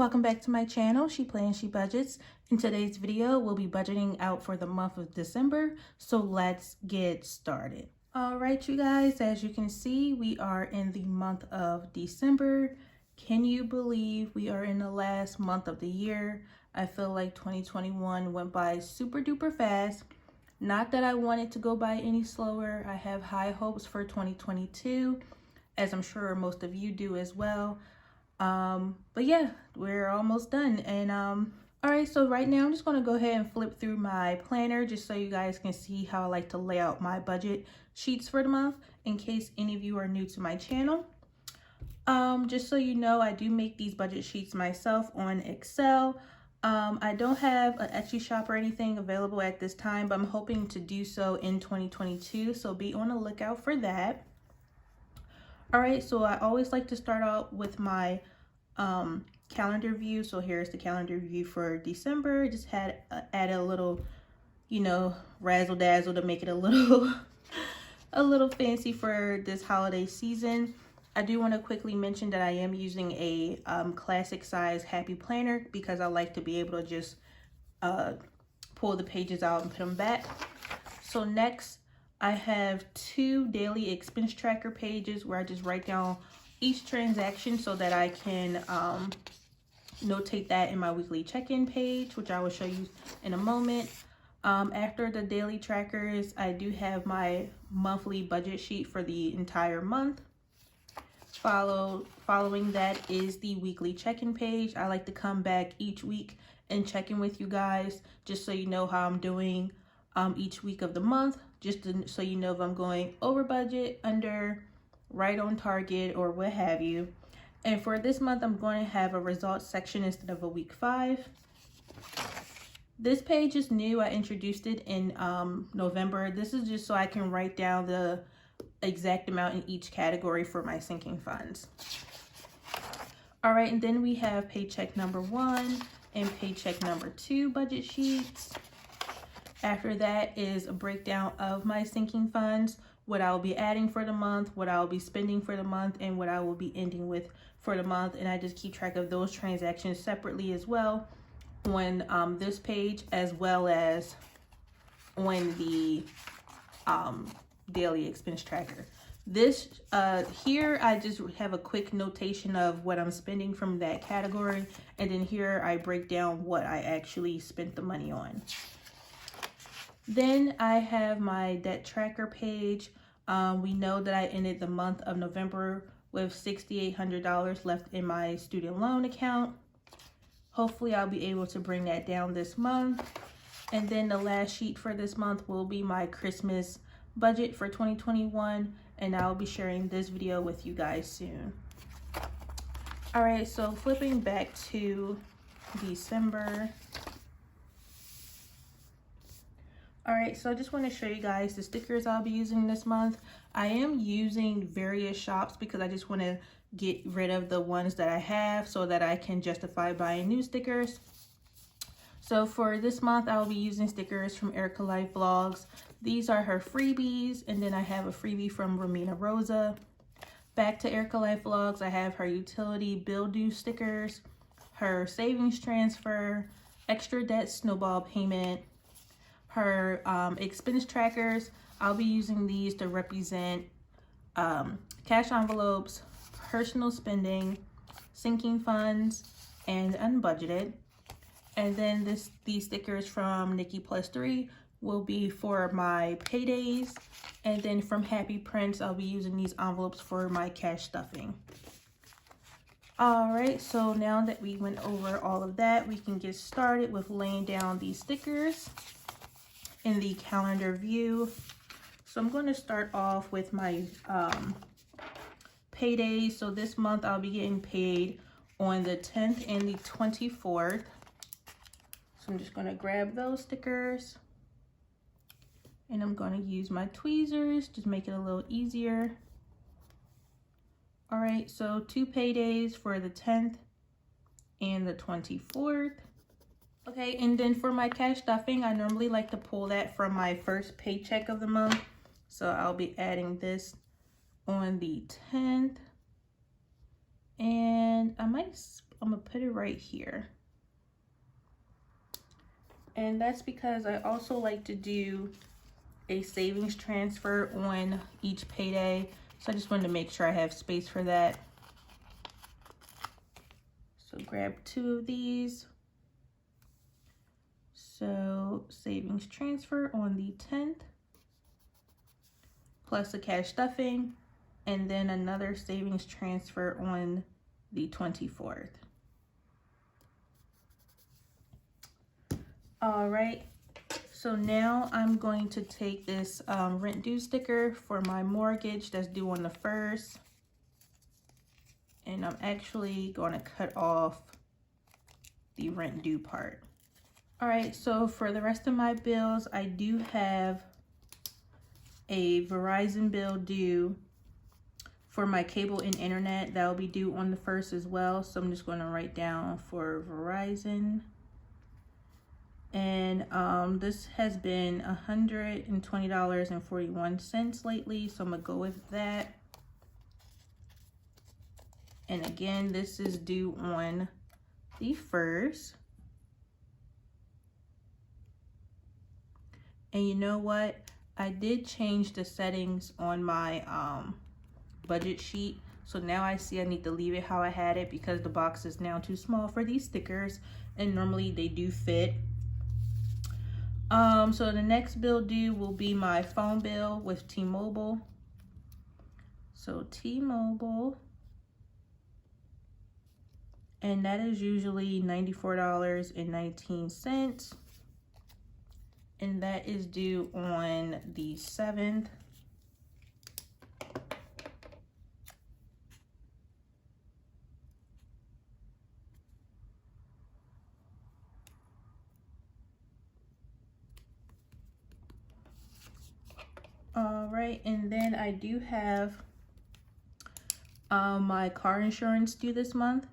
welcome back to my channel, She Plans, She Budgets. In today's video, we'll be budgeting out for the month of December, so let's get started. All right, you guys, as you can see, we are in the month of December. Can you believe we are in the last month of the year? I feel like 2021 went by super duper fast. Not that I want it to go by any slower. I have high hopes for 2022, as I'm sure most of you do as well. But yeah, we're almost done. And all right, so right now I'm just going to go ahead and flip through my planner just so you guys can see how I like to lay out my budget sheets for the month, in case any of you are new to my channel. Just so you know, I do make these budget sheets myself on Excel. I don't have an Etsy shop or anything available at this time, but I'm hoping to do so in 2022, so be on the lookout for that. All right, so I always like to start out with my calendar view. So here's the calendar view for December. Just had added a little, razzle dazzle to make it a little a little fancy for this holiday season. I do want to quickly mention that I am using a classic size happy planner because I like to be able to just pull the pages out and put them back. So next, I have 2 daily expense tracker pages where I just write down each transaction so that I can notate that in my weekly check-in page, which I will show you in a moment. After the daily trackers, I do have my monthly budget sheet for the entire month. Following that is the weekly check-in page. I like to come back each week and check in with you guys just so you know how I'm doing each week of the month, so you know if I'm going over budget, under, right on target, or what have you. And for this month, I'm going to have a results section instead of a week 5. This page is new. I introduced it in November. This is just so I can write down the exact amount in each category for my sinking funds. All right, and then we have paycheck number 1 and paycheck number 2 budget sheets. After that is a breakdown of my sinking funds, what I will be adding for the month, what I will be spending for the month, and what I will be ending with for the month. And I just keep track of those transactions separately as well on this page, as well as on the daily expense tracker. This here I just have a quick notation of what I'm spending from that category, and then here I break down what I actually spent the money on. Then I have my debt tracker page. We know that I ended the month of November with $6,800 left in my student loan account. Hopefully I'll be able to bring that down this month. And then the last sheet for this month will be my Christmas budget for 2021, and I'll be sharing this video with you guys soon. All right, so flipping back to December. All right, so I just want to show you guys the stickers I'll be using this month. I am using various shops because I just want to get rid of the ones that I have so that I can justify buying new stickers. So for this month, I'll be using stickers from Erica Life Vlogs. These are her freebies, and then I have a freebie from Romina Rosa. Back to Erica Life Vlogs, I have her utility bill due stickers, her savings transfer, extra debt snowball payment, her expense trackers. I'll be using these to represent cash envelopes, personal spending, sinking funds, and unbudgeted. And then these stickers from Nikki Plus 3 will be for my paydays. And then from Happy Prince, I'll be using these envelopes for my cash stuffing. All right, so now that we went over all of that, we can get started with laying down these stickers in the calendar view. So I'm going to start off with my paydays. So this month I'll be getting paid on the 10th and the 24th. So I'm just going to grab those stickers, and I'm going to use my tweezers, just make it a little easier. All right, so 2 paydays for the 10th and the 24th. Okay, and then for my cash stuffing, I normally like to pull that from my first paycheck of the month. So I'll be adding this on the 10th. And I might I'm gonna put it right here. And that's because I also like to do a savings transfer on each payday. So I just wanted to make sure I have space for that. So grab 2 of these. So savings transfer on the 10th, plus a cash stuffing, and then another savings transfer on the 24th. All right, so now I'm going to take this rent due sticker for my mortgage that's due on the 1st. And I'm actually going to cut off the rent due part. All right, so for the rest of my bills, I do have a Verizon bill due for my cable and internet. That will be due on the 1st as well. So I'm just going to write down for Verizon. And this has been $120.41 lately, so I'm gonna go with that. And again, this is due on the 1st. And you know what? I did change the settings on my budget sheet. So now I see I need to leave it how I had it because the box is now too small for these stickers, and normally they do fit. So the next bill due will be my phone bill with T-Mobile. So T-Mobile, and that is usually $94.19, and that is due on the 7th. All right, and then I do have my car insurance due this month.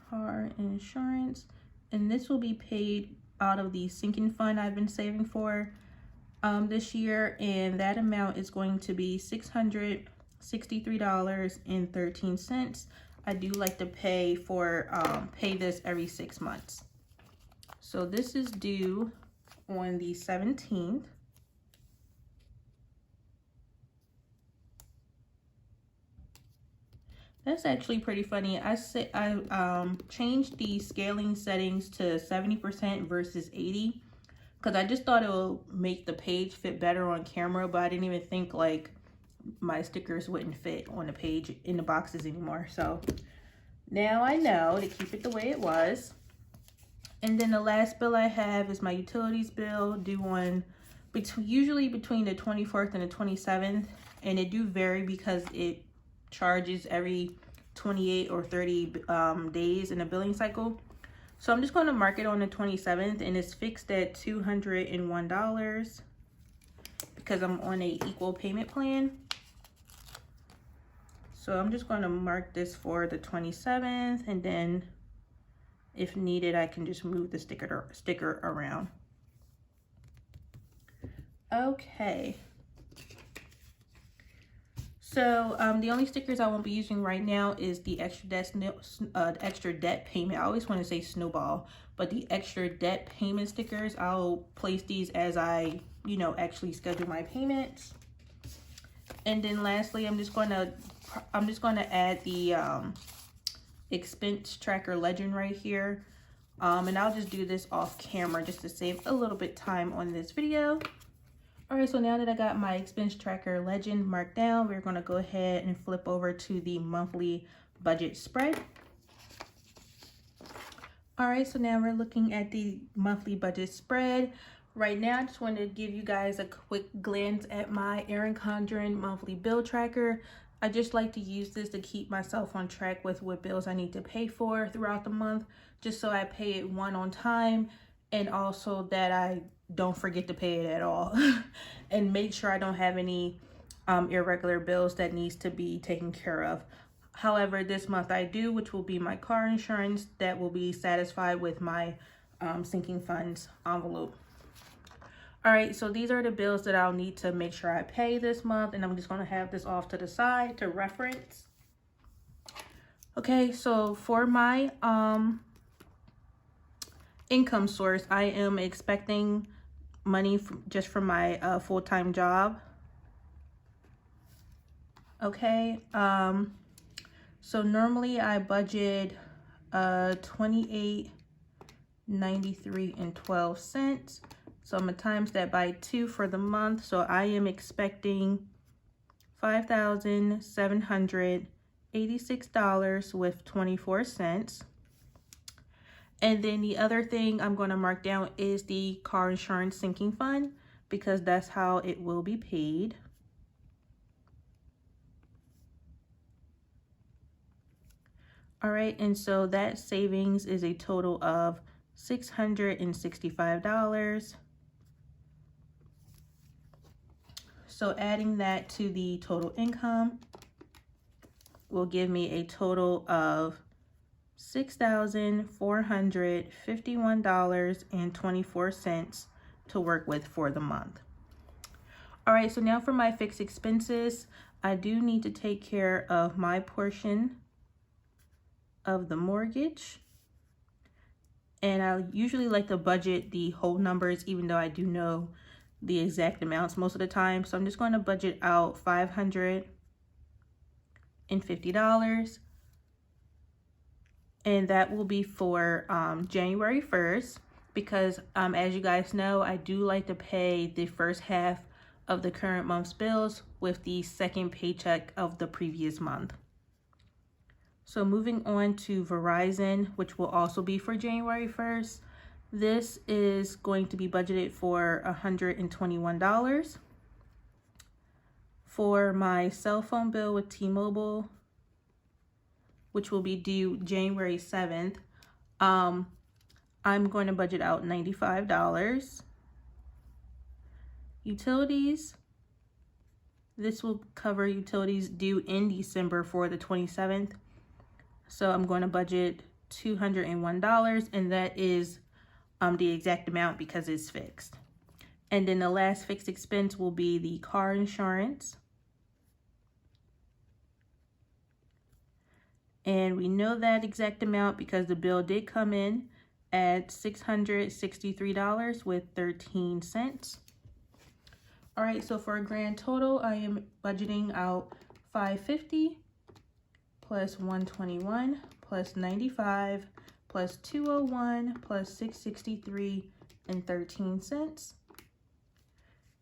Car insurance, and this will be paid out of the sinking fund I've been saving for this year, and that amount is going to be $663.13. I do like to pay this every 6 months. So this is due on the 17th. That's actually pretty funny. I changed the scaling settings to 70% versus 80 because I just thought it would make the page fit better on camera, but I didn't even think like my stickers wouldn't fit on the page in the boxes anymore. So now I know to keep it the way it was. And then the last bill I have is my utilities bill due on usually between the 24th and the 27th, and it do vary because it charges every 28 or 30 days in a billing cycle. So I'm just going to mark it on the 27th, and it's fixed at $201 because I'm on a equal payment plan. So I'm just going to mark this for the 27th, and then if needed, I can just move the sticker around. Okay. So the only stickers I won't be using right now is the extra debt payment. I always want to say Snowball, but the extra debt payment stickers, I'll place these as I, actually schedule my payments. And then lastly, I'm just going to add the expense tracker legend right here. And I'll just do this off camera just to save a little bit time on this video. All right, so now that I got my expense tracker legend marked down, we're going to go ahead and flip over to the monthly budget spread. All right, so now we're looking at the monthly budget spread. Right now, I just wanted to give you guys a quick glance at my Erin Condren monthly bill tracker. I just like to use this to keep myself on track with what bills I need to pay for throughout the month, just so I pay it on time, and also that I don't forget to pay it at all and make sure I don't have any irregular bills that needs to be taken care of. However, this month I do, which will be my car insurance that will be satisfied with my sinking funds envelope. All right, so these are the bills that I'll need to make sure I pay this month, and I'm just going to have this off to the side to reference. Okay, so for my income source, I am expecting money just from my full-time job. Okay, so normally I budget $28.93.12. So I'm gonna times that by 2 for the month. So I am expecting $5,786.24. And then the other thing I'm going to mark down is the car insurance sinking fund, because that's how it will be paid. All right, and so that savings is a total of $665. So adding that to the total income will give me a total of $6,451.24 to work with for the month. All right, so now for my fixed expenses, I do need to take care of my portion of the mortgage. And I usually like to budget the whole numbers, even though I do know the exact amounts most of the time. So I'm just going to budget out $550. And that will be for January 1st, because as you guys know, I do like to pay the first half of the current month's bills with the second paycheck of the previous month. So moving on to Verizon, which will also be for January 1st. This is going to be budgeted for $121. For my cell phone bill with T-Mobile, which will be due January 7th, I'm going to budget out $95. Utilities, this will cover utilities due in December for the 27th. So I'm going to budget $201, and that is the exact amount because it's fixed. And then the last fixed expense will be the car insurance. And we know that exact amount because the bill did come in at $663.13. All right, so for a grand total, I am budgeting out $550 plus $121 plus $95 plus $201 plus $663.13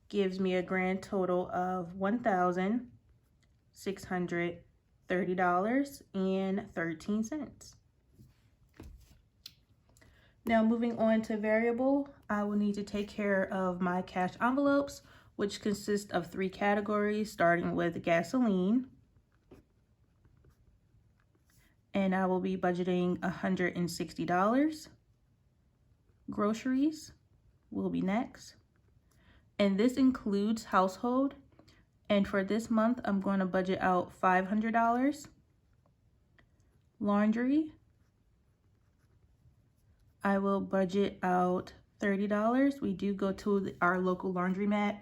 gives me a grand total of $1,630.13. Now moving on to variable, I will need to take care of my cash envelopes, which consist of 3 categories, starting with gasoline. And I will be budgeting $160. Groceries will be next. And this includes household. And for this month, I'm going to budget out $500. Laundry, I will budget out $30. We do go to our local laundromat.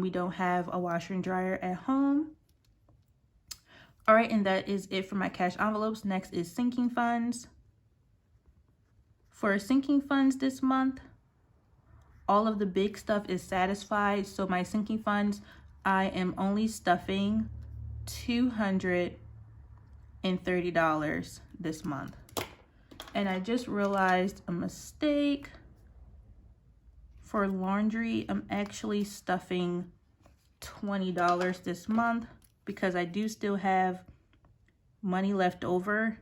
We don't have a washer and dryer at home. All right, and that is it for my cash envelopes. Next is sinking funds. For sinking funds this month, all of the big stuff is satisfied. So my sinking funds, I am only stuffing $230 this month. And I just realized a mistake. For laundry, I'm actually stuffing $20 this month, because I do still have money left over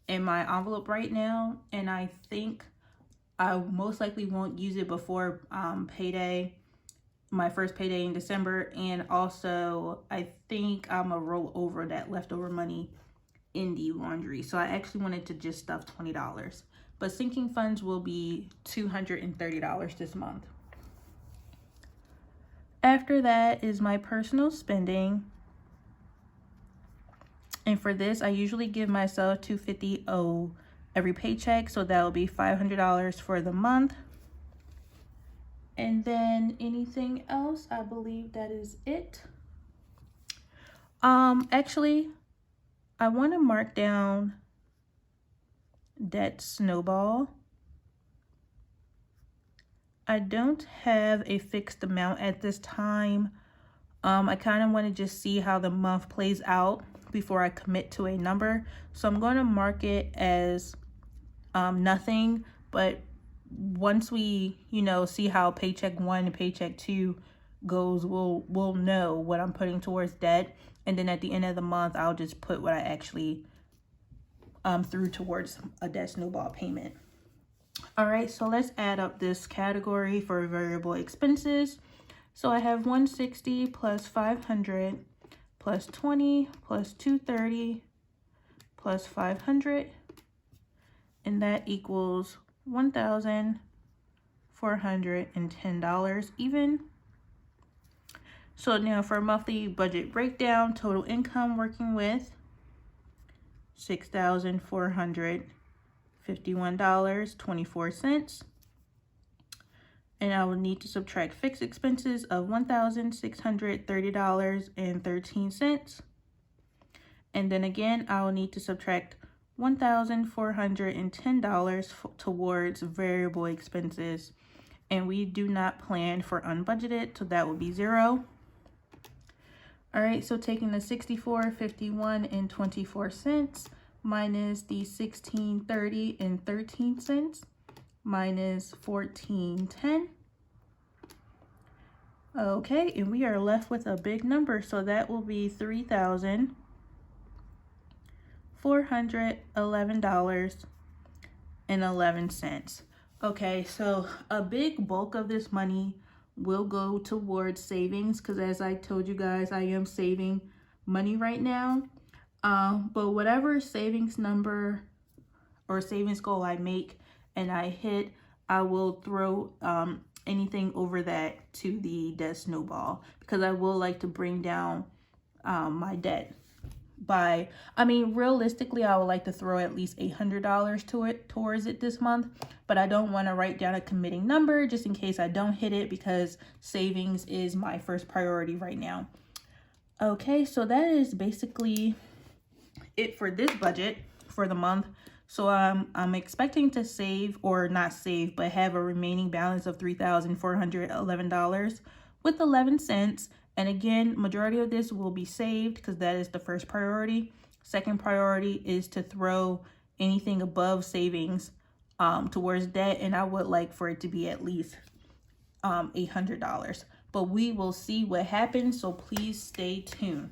in my envelope right now, and I think I most likely won't use it before payday, my first payday in December. And also I think I'm gonna roll over that leftover money in the laundry. So I actually wanted to just stuff $20, but sinking funds will be $230 this month. After that is my personal spending. And for this, I usually give myself $250 every paycheck. So that will be $500 for the month. And then anything else, I believe that is it. Actually, I want to mark down debt snowball. I don't have a fixed amount at this time. I kind of want to just see how the month plays out before I commit to a number. So I'm going to mark it as nothing, but once we, see how paycheck 1 and paycheck 2 goes, we'll know what I'm putting towards debt. And then at the end of the month, I'll just put what I actually threw towards a debt snowball payment. All right, so let's add up this category for variable expenses. So I have 160 plus 500 plus 20 plus 230 plus 500, and that equals $1,410 even. So now for monthly budget breakdown, total income working with $6,451.24. And I will need to subtract fixed expenses of $1,630.13. And then again, I will need to subtract $1,410 towards variable expenses. And we do not plan for unbudgeted, so that will be 0. All right, so taking the $64.51.24 minus the $16.30.13 minus $14.10. Okay, and we are left with a big number, so that will be $3,411.11. Okay, so a big bulk of this money will go towards savings, because as I told you guys, I am saving money right now. But whatever savings number or savings goal I make and I hit, I will throw anything over that to the debt snowball, because I will like to bring down my debt by, realistically, I would like to throw at least $800 towards it this month, but I don't want to write down a committing number just in case I don't hit it, because savings is my first priority right now. Okay, so that is basically it for this budget for the month. So I'm expecting to save, or not save, but have a remaining balance of $3,411 with 11 cents. And again, majority of this will be saved because that is the first priority. Second priority is to throw anything above savings towards debt, and I would like for it to be at least $800. But we will see what happens, so please stay tuned.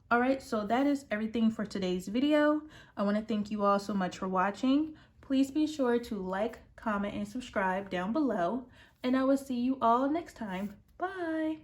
All right, so that is everything for today's video. I want to thank you all so much for watching. Please be sure to like, comment, and subscribe down below, and I will see you all next time. Bye.